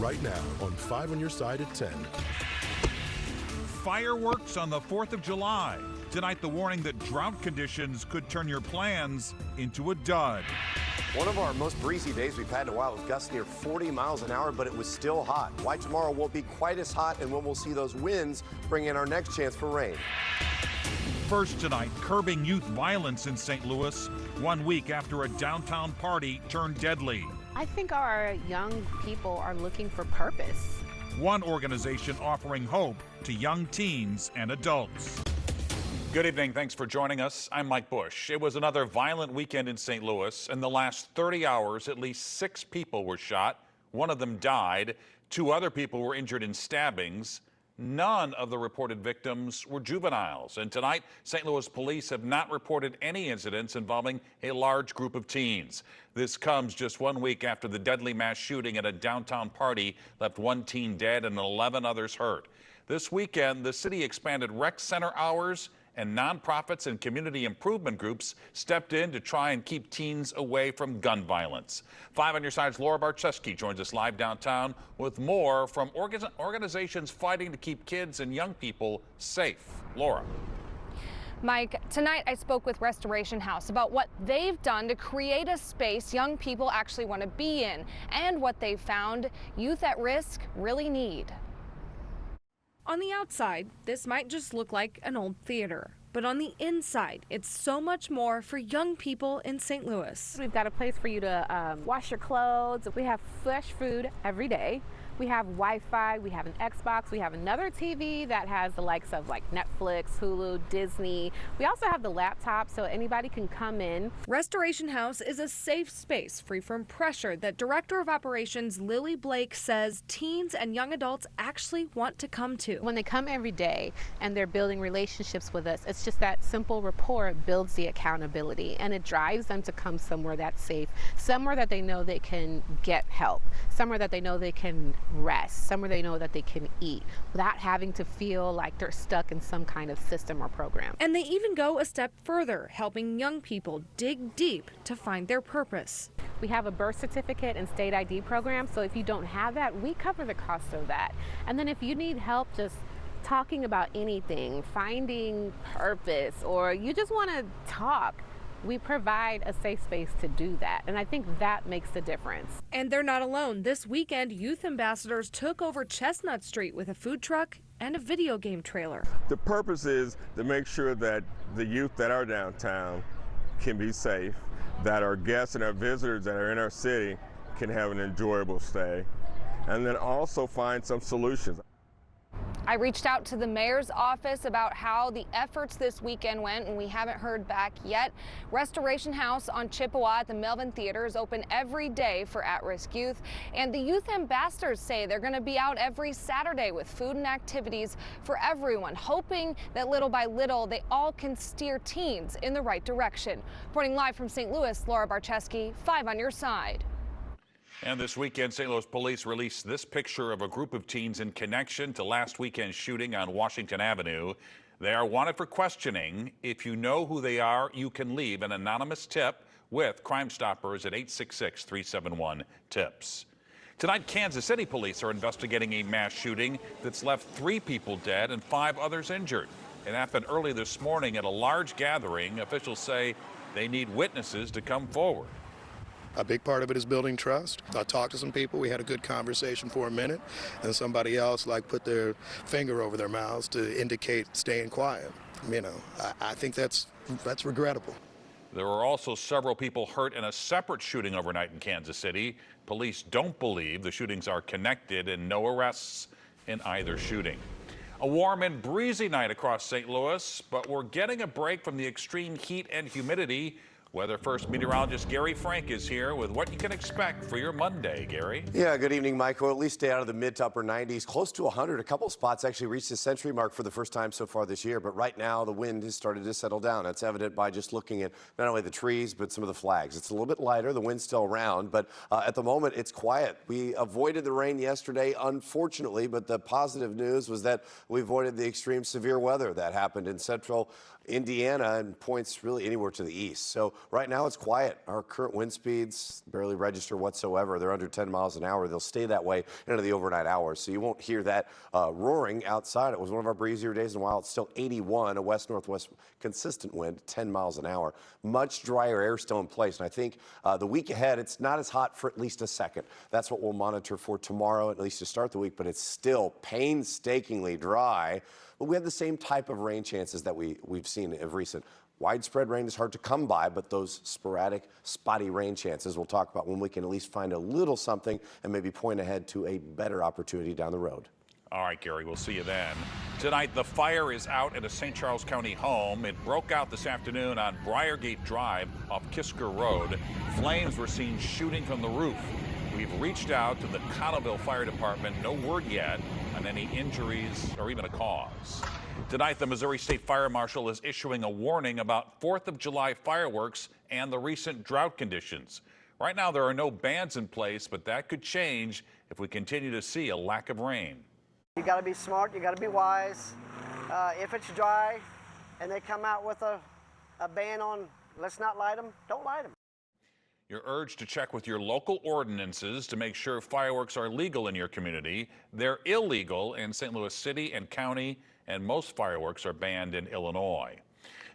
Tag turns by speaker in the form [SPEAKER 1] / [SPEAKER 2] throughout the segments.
[SPEAKER 1] right now on 5 on Your Side at 10.
[SPEAKER 2] Fireworks on the 4th of July. Tonight, the warning that drought conditions could turn your plans into a dud.
[SPEAKER 3] One of our most breezy days we've had in a while with gusts near 40 miles an hour, but it was still hot. Why tomorrow won't be quite as hot, and when we'll see those winds bring in our next chance for rain.
[SPEAKER 2] First tonight, curbing youth violence in St. Louis, 1 week after a downtown party turned deadly.
[SPEAKER 4] I think our young people are looking for purpose.
[SPEAKER 2] One organization offering hope to young teens and adults. Good evening. Thanks for joining us. I'm Mike Bush. It was another violent weekend in St. Louis. In the last 30 hours, at least 6 people were shot. One of them died. 2 other people were injured in stabbings. None of the reported victims were juveniles. And tonight, St. Louis police have not reported any incidents involving a large group of teens. This comes just 1 week after the deadly mass shooting at a downtown party left 1 teen dead and 11 others hurt. This weekend, the city expanded rec center hours, and nonprofits and community improvement groups stepped in to try and keep teens away from gun violence. 5 on Your Side's Laura Barczewski joins us live downtown with more from organizations fighting to keep kids and young people safe. Laura.
[SPEAKER 5] Mike, tonight I spoke with Restoration House about what they've done to create a space young people actually want to be in and what they've found youth at risk really need.
[SPEAKER 6] On the outside, this might just look like an old theater, but on the inside, it's so much more for young people in St. Louis.
[SPEAKER 4] We've got a place for you to wash your clothes. We have fresh food every day. We have Wi-Fi, we have an Xbox, we have another TV that has the likes of like Netflix, Hulu, Disney. We also have the laptop so anybody can come in.
[SPEAKER 6] Restoration House is a safe space free from pressure that Director of Operations Lily Blake says teens and young adults actually want to come to.
[SPEAKER 4] When they come every day and they're building relationships with us, it's just that simple rapport builds the accountability and it drives them to come somewhere that's safe, somewhere that they know they can get help, somewhere that they know they can rest, somewhere they know that they can eat without having to feel like they're stuck in some kind of system or program.
[SPEAKER 6] And they even go a step further, helping young people dig deep to find their purpose.
[SPEAKER 4] We have a birth certificate and state ID program, so if you don't have that, we cover the cost of that. And then if you need help just talking about anything, finding purpose, or you just want to talk, we provide a safe space to do that, and I think that makes the difference.
[SPEAKER 6] And they're not alone. This weekend, youth ambassadors took over Chestnut Street with a food truck and a video game trailer.
[SPEAKER 7] The purpose is to make sure that the youth that are downtown can be safe, that our guests and our visitors that are in our city can have an enjoyable stay, and then also find some solutions.
[SPEAKER 5] I reached out to the mayor's office about how the efforts this weekend went, and we haven't heard back yet. Restoration House on Chippewa at the Melvin Theater is open every day for at-risk youth, and the youth ambassadors say they're going to be out every Saturday with food and activities for everyone, hoping that little by little they all can steer teens in the right direction. Reporting live from St. Louis, Laura Barczewski, 5 on Your Side.
[SPEAKER 2] And this weekend, St. Louis police released this picture of a group of teens in connection to last weekend's shooting on Washington Avenue. They are wanted for questioning. If you know who they are, you can leave an anonymous tip with Crime Stoppers at 866-371-TIPS. Tonight, Kansas City police are investigating a mass shooting that's left 3 people dead and 5 others injured. It happened early this morning at a large gathering. Officials say they need witnesses to come forward.
[SPEAKER 8] A big part of it is building trust. I talked to some people, we had a good conversation for a minute, and somebody else put their finger over their mouths to indicate staying quiet. You know, I think that's regrettable.
[SPEAKER 2] There were also several people hurt in a separate shooting overnight in Kansas City. Police don't believe the shootings are connected and no arrests in either shooting. A warm and breezy night across St. Louis, but we're getting a break from the extreme heat and humidity. Weather First meteorologist Gary Frank is here with what you can expect for your Monday, Gary.
[SPEAKER 3] Yeah, good evening, Mike. We'll at least stay out of the mid to upper 90s, close to 100. A couple spots actually reached the century mark for the first time so far this year, but right now the wind has started to settle down. That's evident by just looking at not only the trees, but some of the flags. It's a little bit lighter. The wind's still around, but at the moment it's quiet. We avoided the rain yesterday, unfortunately, but the positive news was that we avoided the extreme severe weather that happened in central Indiana and points really anywhere to the east. So right now it's quiet. Our current wind speeds barely register whatsoever. They're under 10 miles an hour. They'll stay that way into the overnight hours, so you won't hear that roaring outside. It was one of our breezier days in a while. It's still 81, a west-northwest consistent wind, 10 miles an hour. Much drier air still in place, and I think the week ahead, it's not as hot for at least a second. That's what we'll monitor for tomorrow, at least to start the week, but it's still painstakingly dry. But we have the same type of rain chances that we've seen of recent. Widespread rain is hard to come by, but those sporadic, spotty rain chances we'll talk about when we can at least find a little something and maybe point ahead to a better opportunity down the road.
[SPEAKER 2] All right, Gary, we'll see you then. Tonight, the fire is out at a St. Charles County home. It broke out this afternoon on Briargate Drive off Kisker Road. Flames were seen shooting from the roof. We've reached out to the Connellville Fire Department. No word yet on any injuries or even a cause. Tonight, the Missouri State Fire Marshal is issuing a warning about 4th of July fireworks and the recent drought conditions. Right now, there are no bans in place, but that could change if we continue to see a lack of rain.
[SPEAKER 9] You got to be smart, you got to be wise. If it's dry and they come out with a ban on let's not light them, don't light them.
[SPEAKER 2] You're urged to check with your local ordinances to make sure fireworks are legal in your community. They're illegal in St. Louis City and County, and most fireworks are banned in Illinois.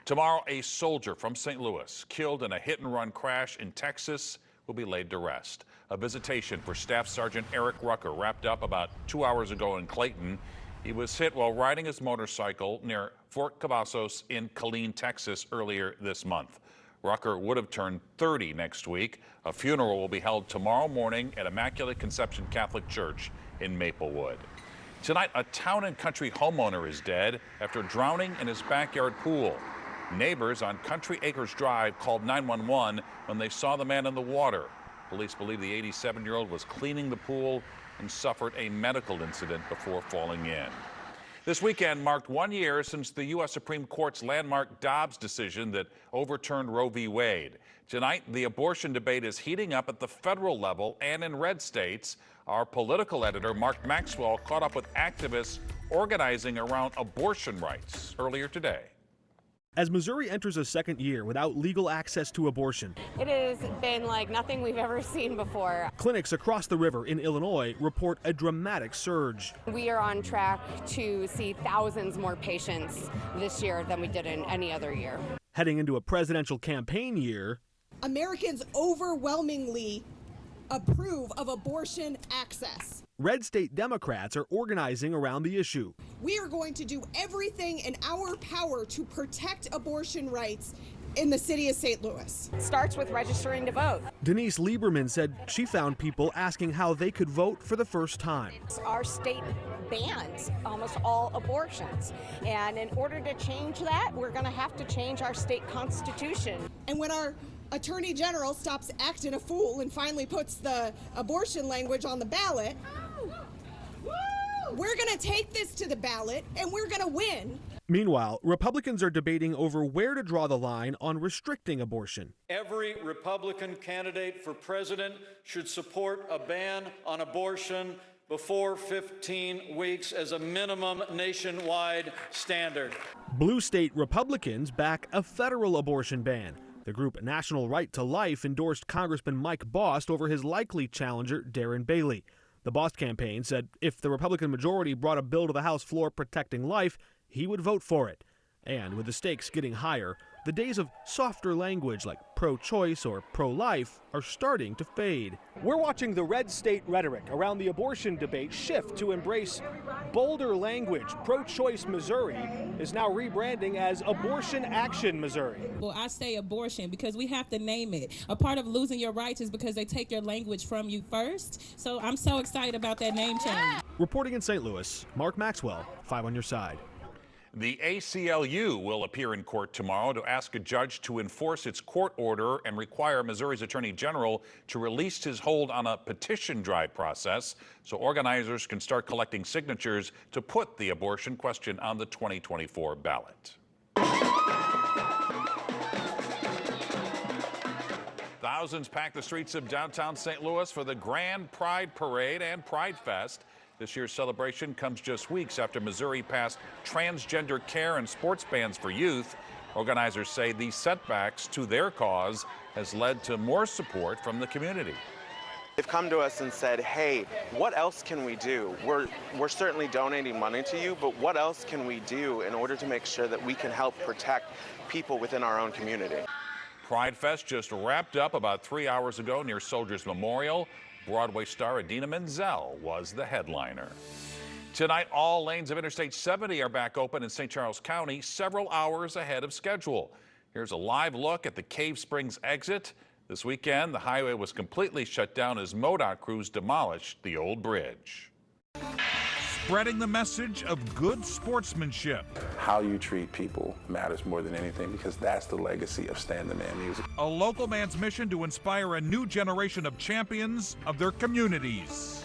[SPEAKER 2] Tomorrow, a soldier from St. Louis killed in a hit-and-run crash in Texas will be laid to rest. A visitation for Staff Sergeant Eric Rucker wrapped up about 2 hours ago in Clayton. He was hit while riding his motorcycle near Fort Cavazos in Killeen, Texas earlier this month. Rucker would have turned 30 next week. A funeral will be held tomorrow morning at Immaculate Conception Catholic Church in Maplewood. Tonight, a Town and Country homeowner is dead after drowning in his backyard pool. Neighbors on Country Acres Drive called 911 when they saw the man in the water. Police believe the 87-year-old was cleaning the pool and suffered a medical incident before falling in. This weekend marked 1 year since the U.S. Supreme Court's landmark Dobbs decision that overturned Roe v. Wade. Tonight, the abortion debate is heating up at the federal level and in red states. Our political editor, Mark Maxwell, caught up with activists organizing around abortion rights earlier today.
[SPEAKER 10] As Missouri enters a second year without legal access to abortion,
[SPEAKER 11] it has been like nothing we've ever seen before.
[SPEAKER 10] Clinics across the river in Illinois report a dramatic surge.
[SPEAKER 11] We are on track to see thousands more patients this year than we did in any other year.
[SPEAKER 10] Heading into a presidential campaign year,
[SPEAKER 12] Americans overwhelmingly approve of abortion access.
[SPEAKER 10] red state Democrats are organizing around the issue.
[SPEAKER 12] We are going to do everything in our power to protect abortion rights in the city of St. Louis.
[SPEAKER 11] It starts with registering to vote.
[SPEAKER 10] Denise Lieberman said she found people asking how they could vote for the first time.
[SPEAKER 11] Our state bans almost all abortions, and in order to change that, we're going to have to change our state constitution.
[SPEAKER 12] And when our Attorney General stops acting a fool and finally puts the abortion language on the ballot, we're going to take this to the ballot and we're going to win.
[SPEAKER 10] Meanwhile, Republicans are debating over where to draw the line on restricting abortion.
[SPEAKER 13] Every Republican candidate for president should support a ban on abortion before 15 weeks as a minimum nationwide standard.
[SPEAKER 10] Blue state Republicans back a federal abortion ban. The group National Right to Life endorsed Congressman Mike Bost over his likely challenger, Darren Bailey. The Bost campaign said if the Republican majority brought a bill to the House floor protecting life, he would vote for it. And with the stakes getting higher, the days of softer language like pro-choice or pro-life are starting to fade. We're watching the red state rhetoric around the abortion debate shift to embrace bolder language. Pro-choice Missouri is now rebranding as Abortion Action Missouri.
[SPEAKER 14] Well, I say abortion because we have to name it. A part of losing your rights is because they take your language from you first. So I'm so excited about that name change.
[SPEAKER 10] Reporting in St. Louis, Mark Maxwell, 5 on your side.
[SPEAKER 2] The ACLU will appear in court tomorrow to ask a judge to enforce its court order and require Missouri's Attorney General to release his hold on a petition drive process so organizers can start collecting signatures to put the abortion question on the 2024 ballot. Thousands packed the streets of downtown St. Louis for the Grand Pride Parade and Pride Fest. This year's celebration comes just weeks after Missouri passed transgender care and sports bans for youth. Organizers say these setbacks to their cause has led to more support from the community.
[SPEAKER 15] They've come to us and said, hey, what else can we do? We're certainly donating money to you, but what else can we do in order to make sure that we can help protect people within our own community?
[SPEAKER 2] Pride Fest just wrapped up about 3 hours ago near Soldiers Memorial. Broadway star Idina Menzel was the headliner. Tonight, all lanes of Interstate 70 are back open in St. Charles County, several hours ahead of schedule. Here's a live look at the Cave Springs exit. This weekend, the highway was completely shut down as MoDOT crews demolished the old bridge. Spreading the message of good sportsmanship.
[SPEAKER 16] How you treat people matters more than anything, because that's the legacy of Stan the Man music.
[SPEAKER 2] A local man's mission to inspire a new generation of champions of their communities.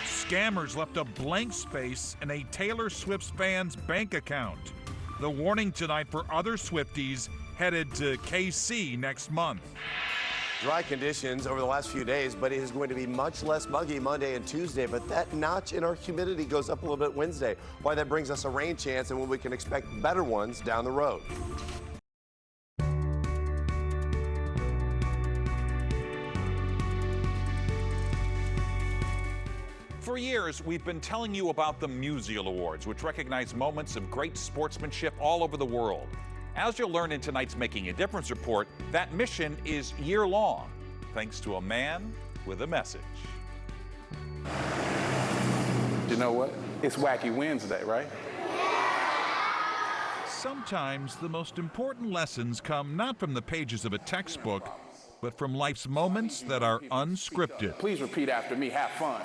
[SPEAKER 2] Scammers left a blank space in a Taylor Swift fan's bank account. The warning tonight for other Swifties headed to KC next month.
[SPEAKER 3] Dry conditions over the last few days, but it is going to be much less muggy Monday and Tuesday, but that notch in our humidity goes up a little bit Wednesday. Why that brings us a rain chance and when we can expect better ones down the road.
[SPEAKER 2] For years, we've been telling you about the Musial Awards, which recognize moments of great sportsmanship all over the world. As you'll learn in tonight's Making a Difference report, that mission is year-long, thanks to a man with a message.
[SPEAKER 16] You know what? It's Wacky Wednesday, right?
[SPEAKER 2] Sometimes the most important lessons come not from the pages of a textbook, but from life's moments that are unscripted.
[SPEAKER 16] Please repeat after me, have fun.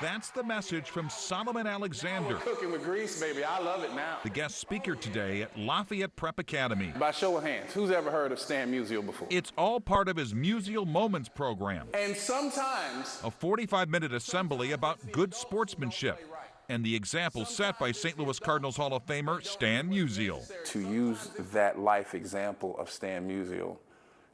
[SPEAKER 2] That's the message from Solomon Alexander,
[SPEAKER 16] Cooking with grease, baby. I love it now.
[SPEAKER 2] the guest speaker today at Lafayette Prep Academy.
[SPEAKER 16] By show of hands, who's ever heard of Stan Musial before?
[SPEAKER 2] It's all part of his Musial Moments program,
[SPEAKER 16] And sometimes,
[SPEAKER 2] a 45-minute assembly about good sportsmanship and the example set by St. Louis Cardinals Hall of Famer Stan Musial.
[SPEAKER 16] to use that life example of Stan Musial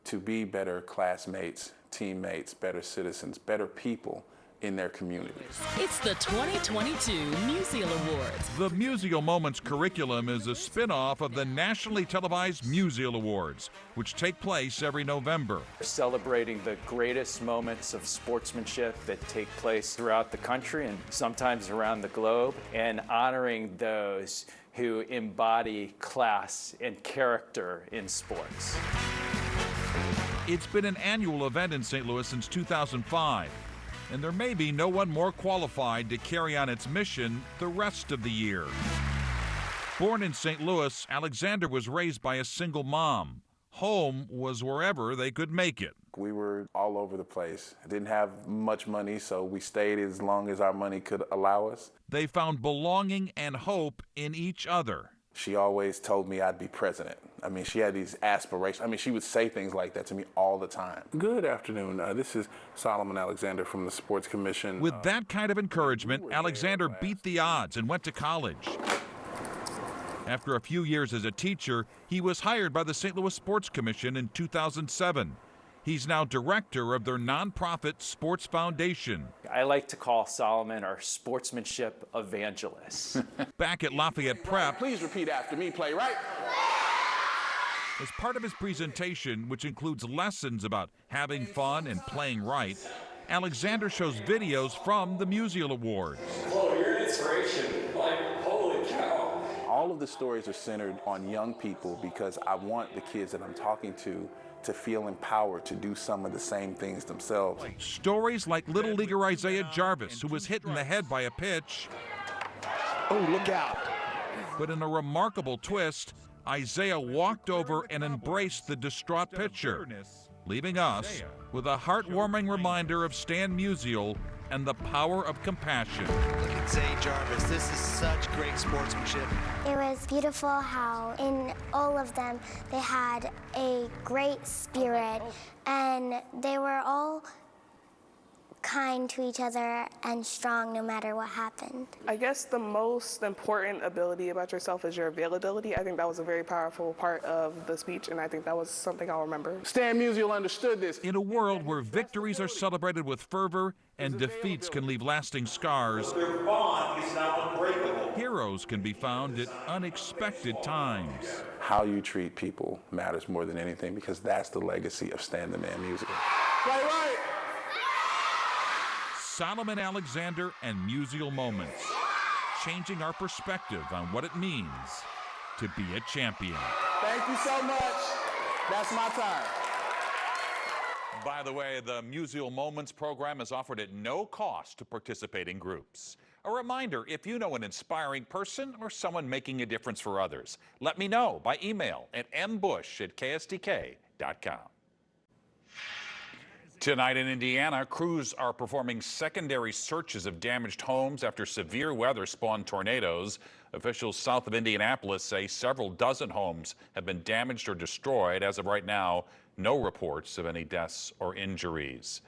[SPEAKER 16] to be better classmates, teammates, better citizens, better people in their communities.
[SPEAKER 17] It's the 2022 Musial Awards.
[SPEAKER 2] The Musial Moments curriculum is a spin-off of the nationally televised Musial Awards, which take place every November.
[SPEAKER 18] Celebrating the greatest moments of sportsmanship that take place throughout the country and sometimes around the globe, and honoring those who embody class and character in sports.
[SPEAKER 2] It's been an annual event in St. Louis since 2005. And there may be no one more qualified to carry on its mission the rest of the year. Born in St. Louis, Alexander was raised by a single mom. Home was wherever they could make it.
[SPEAKER 16] We were all over the place. Didn't have much money, so we stayed as long as our money could allow us.
[SPEAKER 2] They found belonging and hope in each other.
[SPEAKER 16] She always told me I'd be president. I mean, she had these aspirations. I mean, she would say things like that to me all the time. Good afternoon. This is Solomon Alexander from the Sports Commission.
[SPEAKER 2] With that kind of encouragement, Alexander beat the odds and went to college. After a few years as a teacher, he was hired by the St. Louis Sports Commission in 2007. He's now director of their nonprofit Sports Foundation.
[SPEAKER 18] I like to call Solomon our sportsmanship evangelist.
[SPEAKER 2] Back at Lafayette Prep,
[SPEAKER 16] Please repeat after me, playwright.
[SPEAKER 2] as part of his presentation, which includes lessons about having fun and playing right, Alexander shows videos from the Musial Awards.
[SPEAKER 19] Whoa, you're an inspiration. Like, holy cow.
[SPEAKER 16] All of the stories are centered on young people because I want the kids that I'm talking to feel empowered to do some of the same things themselves.
[SPEAKER 2] Stories like Little Leaguer Isaiah Jarvis, who was hit in the head by a pitch.
[SPEAKER 3] Oh, look out.
[SPEAKER 2] But in a remarkable twist, Isaiah walked over and embraced the distraught pitcher, leaving us with a heartwarming reminder of Stan Musial and the power of compassion.
[SPEAKER 20] Look at Zay Jarvis. This is such great sportsmanship.
[SPEAKER 21] It was beautiful how in all of them they had a great spirit and they were all kind to each other and strong no matter what happened.
[SPEAKER 1] I guess the most important ability about yourself is your availability. I think that was a very powerful part of the speech, and I think that was something I'll remember.
[SPEAKER 16] Stan Musial understood this.
[SPEAKER 2] In a world where victories are celebrated with fervor and defeats can leave lasting scars,
[SPEAKER 19] Their bond is now unbreakable.
[SPEAKER 2] heroes can be found at unexpected times.
[SPEAKER 16] How you treat people matters more than anything, because that's the legacy of Stan the Man Musial. Right.
[SPEAKER 2] Solomon Alexander and Musial Moments, changing our perspective on what it means to be a champion.
[SPEAKER 16] Thank you so much. That's my time.
[SPEAKER 2] By the way, the Musial Moments program is offered at no cost to participating groups. A reminder, if you know an inspiring person or someone making a difference for others, let me know by email at mbush@ksdk.com. Tonight in Indiana, crews are performing secondary searches of damaged homes after severe weather spawned tornadoes. Officials south of Indianapolis say several dozen homes have been damaged or destroyed. As of right now, no reports of any deaths or injuries.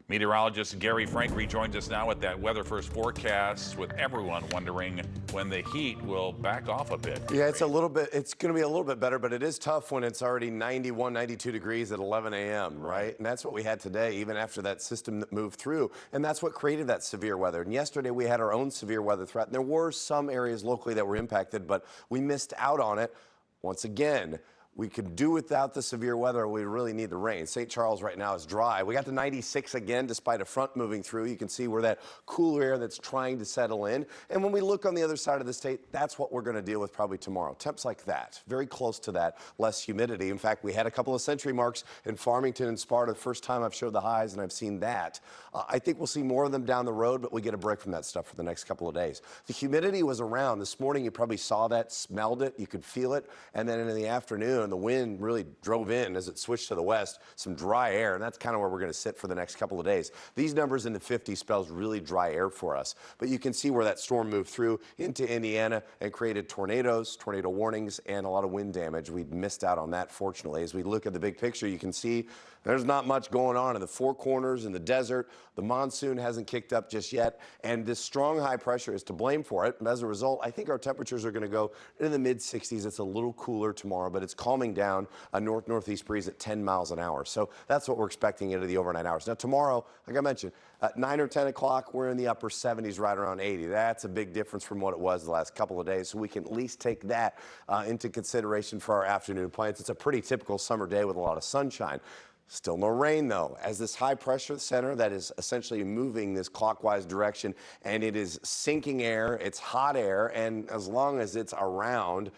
[SPEAKER 2] Meteorologist Gary Frank rejoins us now with that Weather First forecast, with everyone wondering when the heat will back off a bit.
[SPEAKER 3] Yeah, it's going to be a little bit better, but it is tough when it's already 91, 92 degrees at 11 a.m., right? And that's what we had today, even after that system that moved through. And that's what created that severe weather. And yesterday we had our own severe weather threat. And there were some areas locally that were impacted, but we missed out on it. Once again, we could do without the severe weather. We really need the rain. St. Charles right now is dry. We got to 96 again despite a front moving through. You can see where that cooler air that's trying to settle in. And when we look on the other side of the state, that's what we're going to deal with probably tomorrow. Temps like that, very close to that, less humidity. In fact, we had a couple of century marks in Farmington and Sparta. The first time I've showed the highs, and I've seen that. I think we'll see more of them down the road, but we get a break from that stuff for the next couple of days. The humidity was around. This morning, you probably saw that, smelled it, you could feel it. And then in the afternoon, the wind really drove in as it switched to the west, some dry air, and that's kind of where we're going to sit for the next couple of days. These numbers in the 50s spells really dry air for us. But you can see where that storm moved through into Indiana and created tornadoes, tornado warnings, and a lot of wind damage. We missed out on that, fortunately. As we look at the big picture, you can see there's not much going on in the Four Corners, in the desert. The monsoon hasn't kicked up just yet, and this strong high pressure is to blame for it. And as a result, I think our temperatures are going to go into the mid-60s. It's a little cooler tomorrow, but it's calming down. A north-northeast breeze at 10 miles an hour. So that's what we're expecting into the overnight hours. Now tomorrow, like I mentioned, at 9 or 10 o'clock, we're in the upper 70s, right around 80. That's a big difference from what it was the last couple of days. So we can at least take that into consideration for our afternoon plans. It's a pretty typical summer day with a lot of sunshine. Still no rain, though, as this high pressure center that is essentially moving this clockwise direction, and it is sinking air, it's hot air, and as long as it's around,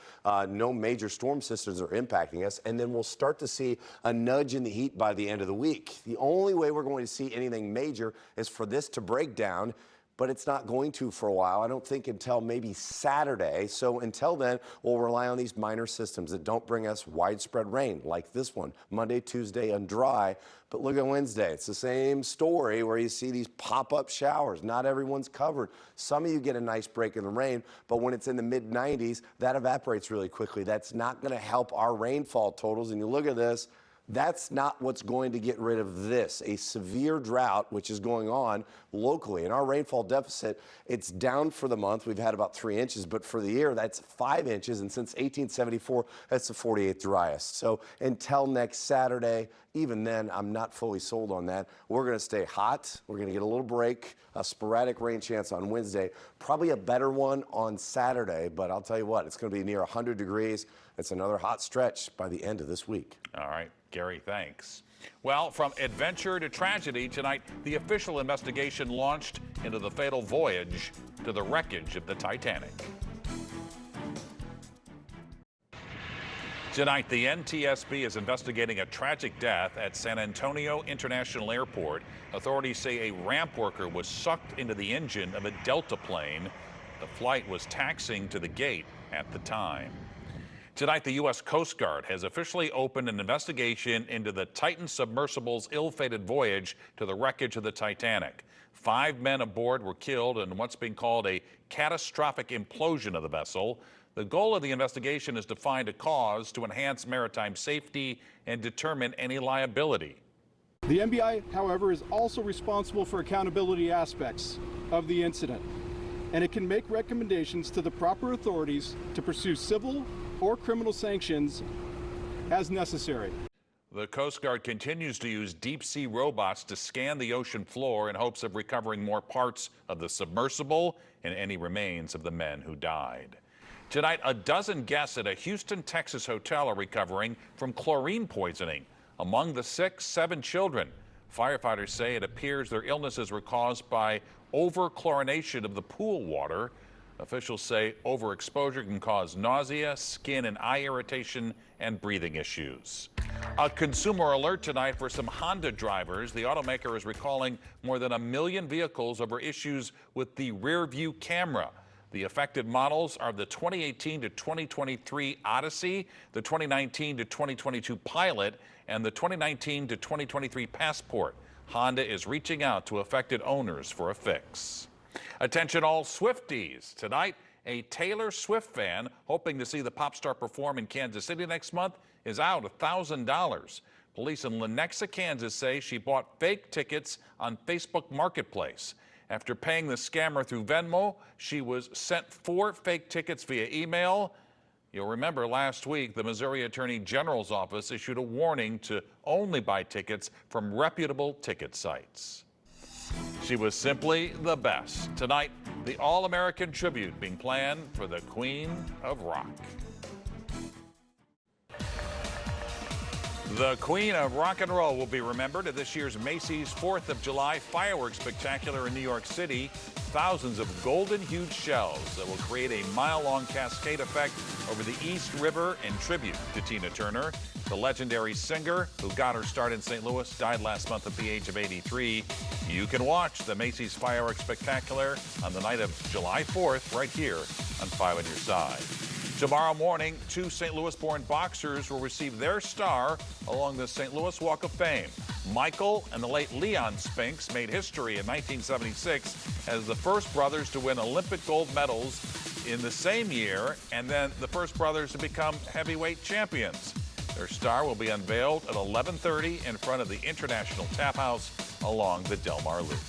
[SPEAKER 3] no major storm systems are impacting us, and then we'll start to see a nudge in the heat by the end of the week. The only way we're going to see anything major is for this to break down, but it's not going to for a while. I don't think until maybe Saturday. So until then, we'll rely on these minor systems that don't bring us widespread rain like this one. Monday, Tuesday, and dry. But look at Wednesday. It's the same story where you see these pop-up showers. Not everyone's covered. Some of you get a nice break in the rain, but when it's in the mid-90s, that evaporates really quickly. That's not going to help our rainfall totals. And you look at this, that's not what's going to get rid of this, a severe drought, which is going on locally. And our rainfall deficit, it's down for the month. We've had about 3 inches, but for the year, that's 5 inches. And since 1874, that's the 48th driest. So until next Saturday, even then, I'm not fully sold on that. We're going to stay hot. We're going to get a little break, a sporadic rain chance on Wednesday, probably a better one on Saturday. But I'll tell you what, it's going to be near 100 degrees. It's another hot stretch by the end of this week.
[SPEAKER 2] All right, Gary, thanks. Well, from adventure to tragedy, tonight the official investigation launched into the fatal voyage to the wreckage of the Titanic. Tonight, the NTSB is investigating a tragic death at San Antonio International Airport. Authorities say a ramp worker was sucked into the engine of a Delta plane. The flight was taxiing to the gate at the time. Tonight, the U.S. Coast Guard has officially opened an investigation into the Titan submersible's ill-fated voyage to the wreckage of the Titanic. 5 men aboard were killed in what's being called a catastrophic implosion of the vessel. The goal of the investigation is to find a cause to enhance maritime safety and determine any liability.
[SPEAKER 4] The MBI, however, is also responsible for accountability aspects of the incident, and it can make recommendations to the proper authorities to pursue civil or criminal sanctions as necessary.
[SPEAKER 2] The Coast Guard continues to use deep-sea robots to scan the ocean floor in hopes of recovering more parts of the submersible and any remains of the men who died. Tonight, a dozen guests at a Houston, Texas hotel are recovering from chlorine poisoning. Among the sick, 7 children. Firefighters say it appears their illnesses were caused by over-chlorination of the pool water. Officials say overexposure can cause nausea, skin and eye irritation, and breathing issues. A consumer alert tonight for some Honda drivers. The automaker is recalling more than 1 million vehicles over issues with the rear view camera. The affected models are the 2018 to 2023 Odyssey, the 2019 to 2022 Pilot, and the 2019 to 2023 Passport. Honda is reaching out to affected owners for a fix. Attention all Swifties. Tonight, a Taylor Swift fan hoping to see the pop star perform in Kansas City next month is out $1,000. Police in Lenexa, Kansas say she bought fake tickets on Facebook Marketplace. After paying the scammer through Venmo, she was sent 4 fake tickets via email. You'll remember last week, the Missouri Attorney General's office issued a warning to only buy tickets from reputable ticket sites. She was simply the best. Tonight, the All-American tribute being planned for the Queen of Rock. The Queen of Rock and Roll will be remembered at this year's Macy's 4th of July fireworks spectacular in New York City. Thousands of golden-hued shells that will create a mile-long cascade effect over the East River in tribute to Tina Turner. The legendary singer, who got her start in St. Louis, died last month at the age of 83. You can watch the Macy's Fireworks Spectacular on the night of July 4th right here on 5 on Your Side. Tomorrow morning, 2 St. Louis-born boxers will receive their star along the St. Louis Walk of Fame. Michael and the late Leon Spinks made history in 1976 as the first brothers to win Olympic gold medals in the same year, and then the first brothers to become heavyweight champions. Their star will be unveiled at 11:30 in front of the International Tap House along the Del Mar Loop.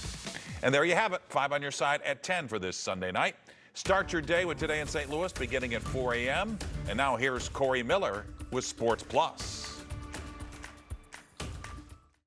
[SPEAKER 2] And there you have it, 5 on Your Side at 10 for this Sunday night. Start your day with Today in St. Louis beginning at 4 a.m. And now here's Corey Miller with Sports Plus.